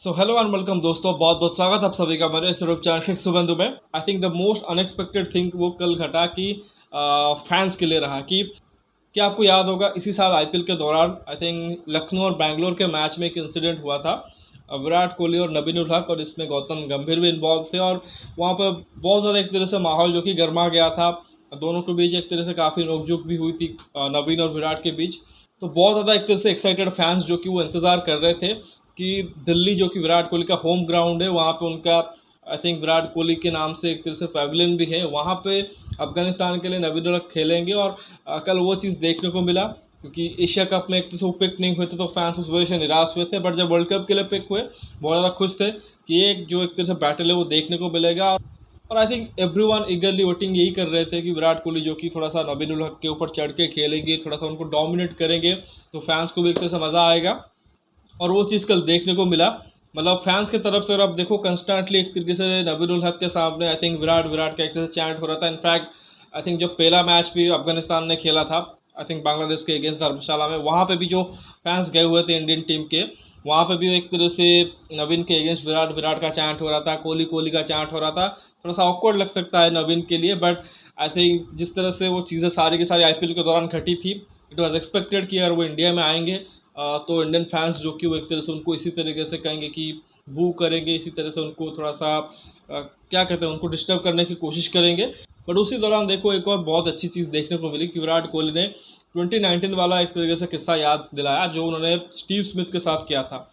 So hello and welcome दोस्तों, बहुत बहुत स्वागत आप सभी का मेरे यूट्यूब चैनल किक सुबंधु में। I think the most unexpected thing वो कल घटा कि फैंस के लिए रहा कि क्या आपको याद होगा इसी साल आईपीएल के दौरान आई थिंक लखनऊ और बैंगलोर के मैच में एक इंसिडेंट हुआ था। विराट कोहली और नबीन उल हक और इसमें गौतम गंभीर भी इन्वॉल्व थे और वहाँ पर बहुत ज़्यादा एक तरह से माहौल जो कि गर्मा गया था। दोनों के बीच एक तरह से काफ़ी नोकझोंक भी हुई थी नबीन और विराट के बीच। तो बहुत ज़्यादा एक तरह से एक्साइटेड फैंस जो कि वो इंतज़ार कर रहे थे कि दिल्ली जो कि विराट कोहली का होम ग्राउंड है, वहाँ पे उनका आई थिंक विराट कोहली के नाम से एक तरह से पैविलियन भी है, वहाँ पे अफगानिस्तान के लिए नबीन उल हक खेलेंगे। और कल वो चीज़ देखने को मिला क्योंकि एशिया कप में एक तरह से वो पिक नहीं हुए थे तो फैंस उस वजह से निराश हुए थे। बट जब वर्ल्ड कप के लिए पिक हुए बहुत ज़्यादा खुश थे कि एक जो एक तरह से बैटल है वो देखने को मिलेगा। और आई थिंक एवरीवन ईगरली वोटिंग यही कर रहे थे कि विराट कोहली जो कि थोड़ा सा नबीन उल हक के ऊपर चढ़ के खेलेंगे, थोड़ा सा उनको डोमिनेट करेंगे, तो फैंस को भी एक तरह से मज़ा आएगा। और वो चीज़ कल देखने को मिला। मतलब फैंस की तरफ से अगर आप देखो कंस्टेंटली एक तरीके से नबील उल हक के सामने आई थिंक विराट विराट का एक तरह से चैंट हो रहा था। इनफैक्ट आई थिंक जब पहला मैच भी अफगानिस्तान ने खेला था आई थिंक बांग्लादेश के अगेंस्ट धर्मशाला में, वहाँ पे भी जो फैंस गए हुए थे इंडियन टीम के, वहाँ पे भी एक तरह से नवीन के अगेंस्ट विराट विराट का चैंट हो रहा था, कोहली कोहली का चैंट हो रहा था। थोड़ा सा ऑकवर्ड लग सकता है नवीन के लिए, बट आई थिंक जिस तरह से वो चीज़ें सारी की सारी आईपीएल के दौरान घटी थी, इट वॉज एक्सपेक्टेड कि अगर वो इंडिया में आएंगे तो इंडियन फैंस जो कि वो एक तरह से उनको इसी तरीके से कहेंगे कि बू करेंगे, इसी तरह से उनको थोड़ा सा क्या कहते हैं उनको डिस्टर्ब करने की कोशिश करेंगे। बट उसी दौरान देखो एक और बहुत अच्छी चीज़ देखने को मिली कि विराट कोहली ने 2019 वाला एक तरीके से किस्सा याद दिलाया जो उन्होंने स्टीव स्मिथ के साथ किया था।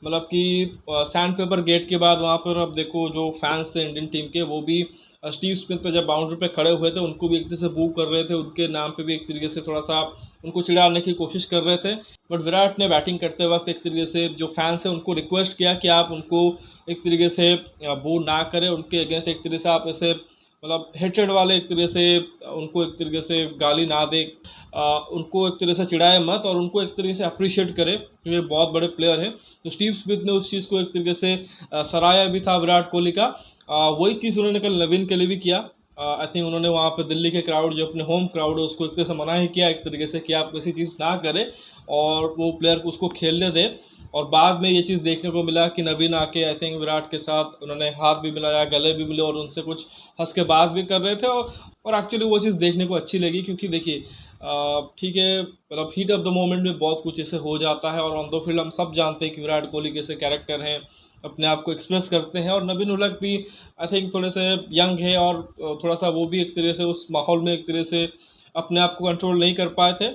मतलब कि सैंड पेपर गेट के बाद वहाँ पर अब देखो जो फैंस थे इंडियन टीम के वो भी स्टीव स्मिथ पे जब बाउंड्री पे खड़े हुए थे उनको भी एक तरह से बू कर रहे थे, उनके नाम पे भी एक तरीके से थोड़ा सा उनको चिढ़ाने की कोशिश कर रहे थे। बट विराट ने बैटिंग करते वक्त एक तरीके से जो फैंस हैं उनको रिक्वेस्ट किया कि आप उनको एक तरीके से बू ना करें, उनके अगेंस्ट एक तरीके से आप ऐसे मतलब हेटेड वाले एक तरीके से उनको एक तरीके से गाली ना दे, उनको एक तरह से चिढ़ाए मत और उनको एक तरीके से अप्रिशिएट करे क्योंकि ये बहुत बड़े प्लेयर हैं। तो स्टीव स्मिथ ने उस चीज़ को एक तरीके से सराहा भी था विराट कोहली का। वही चीज़ उन्होंने कल नवीन के लिए भी किया। आई थिंक उन्होंने वहाँ पे दिल्ली के क्राउड जो अपने होम क्राउड है उसको एक तरह से मना ही किया एक तरीके से कि आप ऐसी चीज़ ना करें और वो प्लेयर को उसको खेलने दें। और बाद में ये चीज़ देखने को मिला कि नवीन आके आई थिंक विराट के साथ उन्होंने हाथ भी मिलाया, गले भी मिले और उनसे कुछ हंस के बात भी कर रहे थे। और एक्चुअली वो चीज़ देखने को अच्छी लगी क्योंकि देखिए ठीक है मतलब हीट ऑफ द मोमेंट में बहुत कुछ ऐसे हो जाता है और ऑन द फील्ड हम सब जानते हैं कि विराट कोहली कैसे कैरेक्टर हैं, अपने आप को एक्सप्रेस करते हैं। और नवीन उलक भी आई थिंक थोड़े से यंग है और थोड़ा सा वो भी एक तरह से उस माहौल में एक तरह से अपने आप को कंट्रोल नहीं कर पाए थे।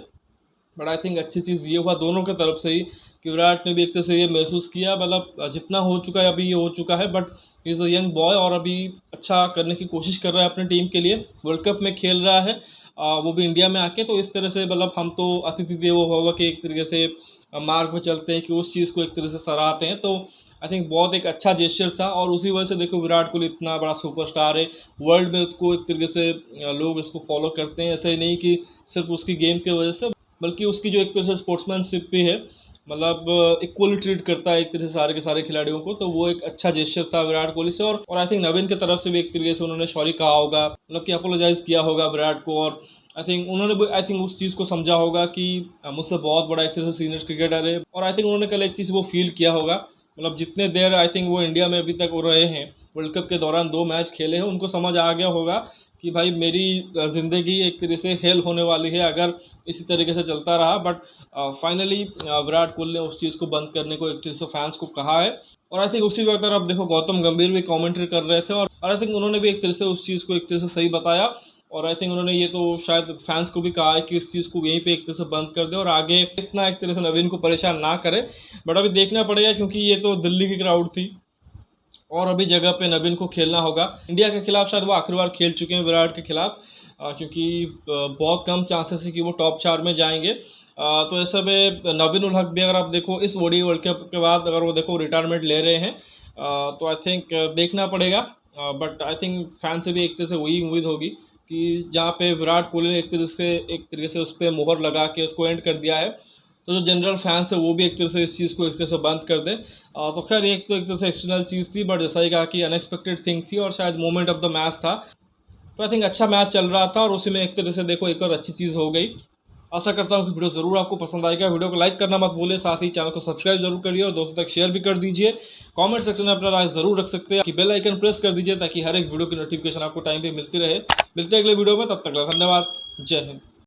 बट आई थिंक अच्छी चीज़ ये हुआ दोनों की तरफ से ही कि विराट ने भी एक तरह से ये महसूस किया मतलब जितना हो चुका है अभी ये हो चुका है, but is a young boy और अभी अच्छा करने की कोशिश कर रहा है अपने टीम के लिए, वर्ल्ड कप में खेल रहा है वो भी इंडिया में आके। तो इस तरह से मतलब हम तो अतिथि देवो भव के एक तरीके से मार्ग पर चलते हैं कि उस चीज़ को एक तरह से सराहते हैं। तो आई थिंक बहुत एक अच्छा जेस्चर था और उसी वजह से देखो विराट कोहली इतना बड़ा सुपरस्टार है वर्ल्ड में, उसको एक तरीके से लोग इसको फॉलो करते हैं। ऐसा ही नहीं कि सिर्फ उसकी गेम की वजह से बल्कि उसकी जो एक तरह से स्पोर्ट्समैनशिप भी है, मतलब इक्वली ट्रीट करता है एक तरह से सारे के सारे खिलाड़ियों को। तो वो एक अच्छा जेस्चर था विराट कोहली से। और आई थिंक नवीन की तरफ से भी एक तरीके से उन्होंने सॉरी कहा होगा, मतलब कि अपोलोजाइज़ किया होगा विराट को। और आई थिंक उन्होंने भी आई थिंक उस चीज़ को समझा होगा कि मुझसे बहुत बड़ा एक तरह से सीनियर क्रिकेटर है। और आई थिंक उन्होंने कल एक चीज़ वो फील किया होगा, मतलब जितने देर आई थिंक वो इंडिया में अभी तक वो रहे हैं, वर्ल्ड कप के दौरान 2 मैच खेले हैं, उनको समझ आ गया होगा कि भाई मेरी ज़िंदगी एक तरह से हेल होने वाली है अगर इसी तरीके से चलता रहा। बट फाइनली विराट कोहली ने उस चीज़ को बंद करने को एक तरह से फैंस को कहा है। और आई थिंक उसी वक्त अगर आप देखो गौतम गंभीर भी कमेंट्री कर रहे थे और आई थिंक उन्होंने भी एक तरह से उस चीज़ को एक तरह से सही बताया। और आई थिंक उन्होंने ये तो शायद फैंस को भी कहा है कि इस चीज़ को यहीं पे एक तरह से बंद कर दे और आगे इतना एक तरह से नवीन को परेशान ना करे। बट अभी देखना पड़ेगा क्योंकि ये तो दिल्ली की क्राउड थी और अभी जगह पे नवीन को खेलना होगा। इंडिया के खिलाफ शायद वो आखिरी बार खेल चुके हैं विराट के खिलाफ, क्योंकि बहुत कम चांसेस है कि वो टॉप 4 में जाएंगे। तो ऐसे में नवीन उल हक भी अगर आप देखो इस ओडी वर्ल्ड कप के बाद अगर वो देखो रिटायरमेंट ले रहे हैं, तो आई थिंक देखना पड़ेगा। बट आई थिंक फैन से भी एक तरह से वही उम्मीद होगी कि जहाँ पे विराट कोहली ने एक तरीके से उस पर मोहर लगा के उसको एंड कर दिया है, तो जो जनरल फैंस है वो भी एक तरह से इस चीज़ को एक तरह से बंद कर दे। तो खैर एक तो एक तरह से एक्सटर्नल चीज़ थी, बट जैसा ही कहा कि अनएक्सपेक्टेड थिंग थी और शायद मोमेंट ऑफ द मैच था। तो आई थिंक अच्छा मैच चल रहा था और उसी में एक तरह से देखो एक और अच्छी चीज़ हो गई आशा करता हूँ कि वीडियो ज़रूर आपको पसंद आएगा। वीडियो को लाइक करना मत भूलिए, साथ ही चैनल को सब्सक्राइब जरूर करिए और दोस्तों तक शेयर भी कर दीजिए। कमेंट सेक्शन में अपना राय ज़रूर रख सकते हैं कि बेल आइकन प्रेस कर दीजिए ताकि हर एक वीडियो की नोटिफिकेशन आपको टाइम पे मिलती रहे। मिलते हैं अगले वीडियो में, तब तक धन्यवाद। जय हिंद।